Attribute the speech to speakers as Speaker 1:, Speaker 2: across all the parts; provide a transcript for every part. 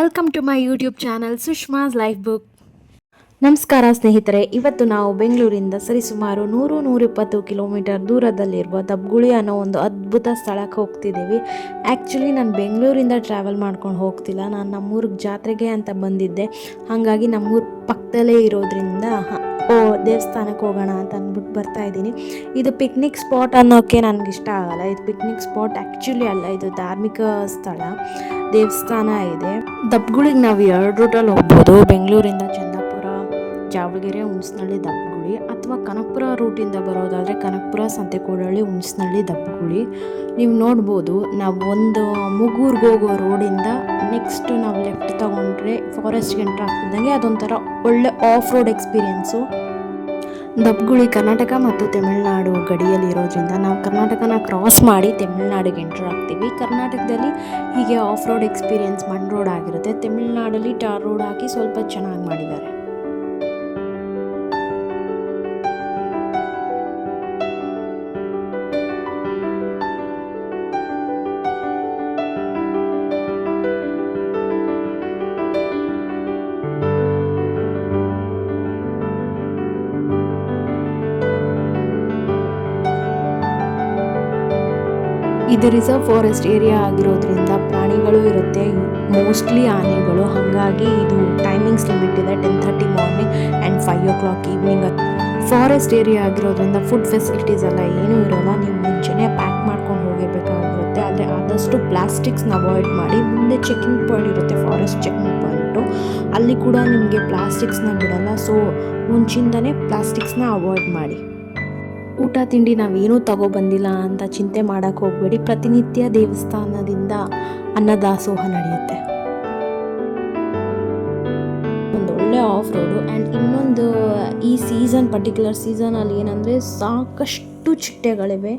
Speaker 1: Welcome to my YouTube channel Sushma's life book. ನಮಸ್ಕಾರ ಸ್ನೇಹಿತರೆ, ಇವತ್ತು ನಾವು ಬೆಂಗಳೂರಿಂದ ಸರಿಸುಮಾರು 100-120 ಕಿಲೋಮೀಟರ್ ದೂರದಲ್ಲಿರುವ ದಬ್ಗುಳಿ ಅನ್ನೋ ಒಂದು ಅದ್ಭುತ ಸ್ಥಳಕ್ಕೆ ಹೋಗ್ತಿದ್ದೀವಿ. ಆ್ಯಕ್ಚುಲಿ ನಾನು ಬೆಂಗಳೂರಿಂದ ಟ್ರಾವೆಲ್ ಮಾಡ್ಕೊಂಡು ಹೋಗ್ತಿಲ್ಲ, ನಾನು ನಮ್ಮೂರಿಗೆ ಜಾತ್ರೆಗೆ ಅಂತ ಬಂದಿದ್ದೆ. ಹಾಗಾಗಿ ನಮ್ಮೂರು ಪಕ್ಕದಲ್ಲೇ ಇರೋದ್ರಿಂದ ದೇವಸ್ಥಾನಕ್ಕೆ ಹೋಗೋಣ ಅಂತ ಅಂದ್ಬಿಟ್ಟು ಬರ್ತಾ ಇದ್ದೀನಿ. ಇದು ಪಿಕ್ನಿಕ್ ಸ್ಪಾಟ್ ಅನ್ನೋಕ್ಕೆ ನನಗಿಷ್ಟ ಆಗಲ್ಲ. ಇದು ಪಿಕ್ನಿಕ್ ಸ್ಪಾಟ್ ಆ್ಯಕ್ಚುಲಿ ಅಲ್ಲ, ಇದು ಧಾರ್ಮಿಕ ಸ್ಥಳ, ದೇವಸ್ಥಾನ ಇದೆ. ದಬ್ಗುಳಿಗೆ ನಾವು 2 ರೂಟಲ್ಲಿ ಹೋಗ್ಬೋದು. ಬೆಂಗಳೂರಿಂದ ಚಂದಾಪುರ, ಜಾವಳಗೆರೆ, ಹುಣಸನಹಳ್ಳಿ, ದಬ್ಗುಳಿ, ಅಥವಾ ಕನಕಪುರ ರೂಟಿಂದ ಬರೋದಾದರೆ ಕನಕಪುರ, ಸಂತೆಕೋಡಹಳ್ಳಿ, ಹುಣಸನಹಳ್ಳಿ, ದಬ್ಗುಳಿ. ನೀವು ನೋಡ್ಬೋದು, ನಾವು ಒಂದು ಮುಗೂರ್ಗೆ ಹೋಗೋ ರೋಡಿಂದ ನೆಕ್ಸ್ಟ್ ನಾವು ಲೆಫ್ಟ್ ತೊಗೊಂಡ್ರೆ ಫಾರೆಸ್ಟ್ಗೆ ಎಂಟ್ರ್ ಆಗ್ತಿದ್ದಂಗೆ ಅದೊಂಥರ ಒಳ್ಳೆ ಆಫ್ ರೋಡ್ ಎಕ್ಸ್ಪೀರಿಯೆನ್ಸು. ದಬ್ಗುಳಿ ಕರ್ನಾಟಕ ಮತ್ತು ತಮಿಳುನಾಡು ಗಡಿಯಲ್ಲಿ ಇರೋದ್ರಿಂದ ನಾವು ಕರ್ನಾಟಕನ ಕ್ರಾಸ್ ಮಾಡಿ ತಮಿಳುನಾಡಿಗೆ ಎಂಟ್ರ್ ಆಗ್ತೀವಿ. ಕರ್ನಾಟಕದಲ್ಲಿ ಹೀಗೆ ಆಫ್ ರೋಡ್ ಎಕ್ಸ್ಪೀರಿಯೆನ್ಸ್ ಮಣ್ ರೋಡ್ ಆಗಿರುತ್ತೆ, ತಮಿಳುನಾಡಲ್ಲಿ ಟಾರ್ ರೋಡ್ ಹಾಕಿ ಸ್ವಲ್ಪ ಚೆನ್ನಾಗಿ ಮಾಡಿದ್ದಾರೆ. ಇದು ರಿಸರ್ವ್ ಫಾರೆಸ್ಟ್ ಏರಿಯಾ ಆಗಿರೋದ್ರಿಂದ ಪ್ರಾಣಿಗಳು ಇರುತ್ತೆ, ಮೋಸ್ಟ್ಲಿ ಆನೆಗಳು. ಹಾಗಾಗಿ ಇದು ಟೈಮಿಂಗ್ಸ್ ಲಿಮಿಟ್ ಇದೆ, 10:30 morning and 5 o'clock evening. Forest area ಆಗಿರೋದ್ರಿಂದ ಫುಡ್ ಫೆಸಿಲಿಟೀಸ್ ಎಲ್ಲ ಏನೂ ಇರೋಲ್ಲ, ನೀವು ಮುಂಚೆನೇ ಪ್ಯಾಕ್ ಮಾಡ್ಕೊಂಡು ಹೋಗಿರಬೇಕಾಗಿರುತ್ತೆ. ಆದರೆ ಆದಷ್ಟು ಪ್ಲಾಸ್ಟಿಕ್ಸ್ನ ಅವಾಯ್ಡ್ ಮಾಡಿ. ಮುಂದೆ ಚೆಕಿಂಗ್ ಪಾಯಿಂಟ್ ಇರುತ್ತೆ, ಫಾರೆಸ್ಟ್ ಚೆಕಿಂಗ್ ಪಾಯಿಂಟು, ಅಲ್ಲಿ ಕೂಡ ನಿಮಗೆ ಪ್ಲಾಸ್ಟಿಕ್ಸ್ನ ಬಿಡಲ್ಲ. ಸೊ ಮುಂಚಿಂದನೇ ಪ್ಲಾಸ್ಟಿಕ್ಸ್ನ ಅವಾಯ್ಡ್ ಮಾಡಿ. ಊಟ ತಿಂಡಿ ನಾವೇನೂ ತಗೊಬಂದಿಲ್ಲ ಅಂತ ಚಿಂತೆ ಮಾಡೋಕ್ಕೆ ಹೋಗಬೇಡಿ. ಪ್ರತಿನಿತ್ಯ ದೇವಸ್ಥಾನದಿಂದ ಅನ್ನದಾಸೋಹ ನಡೆಯುತ್ತೆ. ಒಂದೊಳ್ಳೆ ಆಫ್ ರೋಡು. ಆ್ಯಂಡ್ ಇನ್ನೊಂದು, ಈ ಪರ್ಟಿಕ್ಯುಲರ್ ಸೀಸನಲ್ಲಿ ಏನಂದರೆ ಸಾಕಷ್ಟು ಚಿಟ್ಟೆಗಳಿವೆ,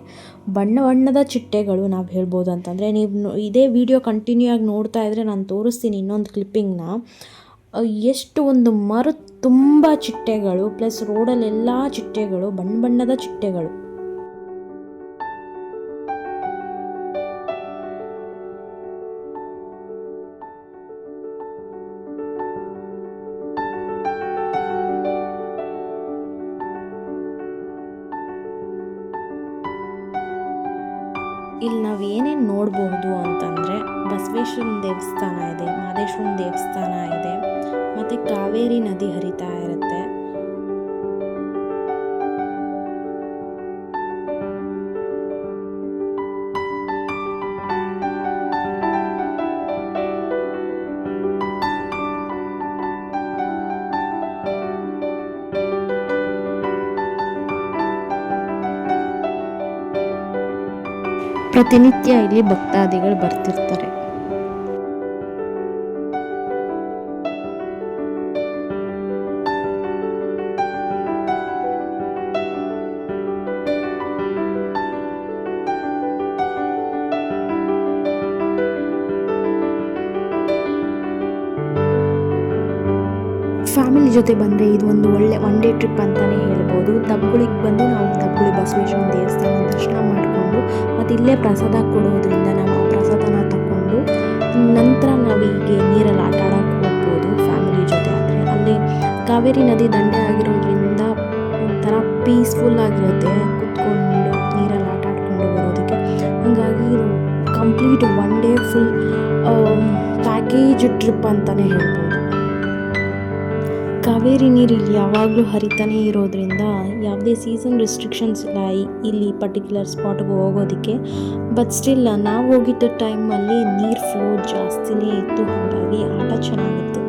Speaker 1: ಬಣ್ಣ ಬಣ್ಣದ ಚಿಟ್ಟೆಗಳು ನಾವು ಹೇಳ್ಬೋದು. ಅಂತಂದರೆ ನೀವು ಇದೇ ವಿಡಿಯೋ ಕಂಟಿನ್ಯೂ ಆಗಿ ನೋಡ್ತಾ ಇದ್ದರೆ ನಾನು ತೋರಿಸ್ತೀನಿ ಇನ್ನೊಂದು ಕ್ಲಿಪ್ಪಿಂಗ್ನ. ಎಷ್ಟು ಒಂದು ಮರದ ತುಂಬ ಚಿಟ್ಟೆಗಳು, ಪ್ಲಸ್ ರೋಡಲ್ಲೆಲ್ಲ ಚಿಟ್ಟೆಗಳು, ಬಣ್ಣ ಬಣ್ಣದ ಚಿಟ್ಟೆಗಳು. ಇಲ್ಲಿ ನಾವು ಏನೇನು ನೋಡ್ಬೋದು ಅಂತಂದರೆ, ಬಸವೇಶ್ವರನ ದೇವಸ್ಥಾನ ಇದೆ, ಮಹದೇಶ್ವರನ ದೇವಸ್ಥಾನ ಇದೆ, ಮತ್ತು ಕಾವೇರಿ ನದಿ ಹರಿತಾ ಇರುತ್ತೆ. ಪ್ರತಿನಿತ್ಯ ಇಲ್ಲಿ ಭಕ್ತಾದಿಗಳು ಬರ್ತಿರ್ತಾರೆ. ಫ್ಯಾಮಿಲಿ ಜೊತೆ ಬಂದರೆ ಇದು ಒಂದು ಒಳ್ಳೆ 1 day ಟ್ರಿಪ್ ಅಂತಲೇ ಹೇಳ್ಬೋದು. ದಬ್ಗುಳಿಗೆ ಬಂದು ನಾವು ದಬ್ಗುಳಿ ಬಸವೇಶ್ವರನ ದೇವಸ್ಥಾನ ದರ್ಶನ ಮಾಡಿಕೊಂಡು, ಮತ್ತು ಇಲ್ಲೇ ಪ್ರಸಾದ ಕೊಡೋದ್ರಿಂದ ನಾವು ಆ ಪ್ರಸಾದನ ತಗೊಂಡು ನಂತರ ನಾವೀಗೆ ನೀರಲ್ಲಿ ಆಟ ಆಡೋಕ್ಕೆ ಹೋಗ್ಬೋದು ಫ್ಯಾಮಿಲಿ ಜೊತೆ. ಆದರೆ ಅಲ್ಲಿ ಕಾವೇರಿ ನದಿ ದಂಡೆ ಆಗಿರೋದ್ರಿಂದ ಒಂಥರ ಪೀಸ್ಫುಲ್ ಆಗಿರುತ್ತೆ ಕುತ್ಕೊಂಡು ನೀರಲ್ಲಿ ಆಟ ಆಡ್ಕೊಂಡು ಬರೋದಕ್ಕೆ. ಹಾಗಾಗಿ ಇದು complete 1 day full package trip ಅಂತಲೇ ಹೇಳ್ಬೋದು. ಕಾವೇರಿ ನೀರು ಇಲ್ಲಿ ಯಾವಾಗಲೂ ಹರಿತಾನೇ ಇರೋದ್ರಿಂದ ಯಾವುದೇ ಸೀಸನ್ ರೆಸ್ಟ್ರಿಕ್ಷನ್ಸ್ ಇಲ್ಲ ಇಲ್ಲಿ ಪರ್ಟಿಕ್ಯುಲರ್ ಸ್ಪಾಟ್ಗೆ ಹೋಗೋದಕ್ಕೆ. ಬಟ್ ಸ್ಟಿಲ್ ನಾವು ಹೋಗಿದ್ದ ಟೈಮಲ್ಲಿ ನೀರು ಫ್ಲೋ ಜಾಸ್ತಿನೇ ಇತ್ತು, ಹಾಗಾಗಿ ಆಟ ಚೆನ್ನಾಗಿತ್ತು.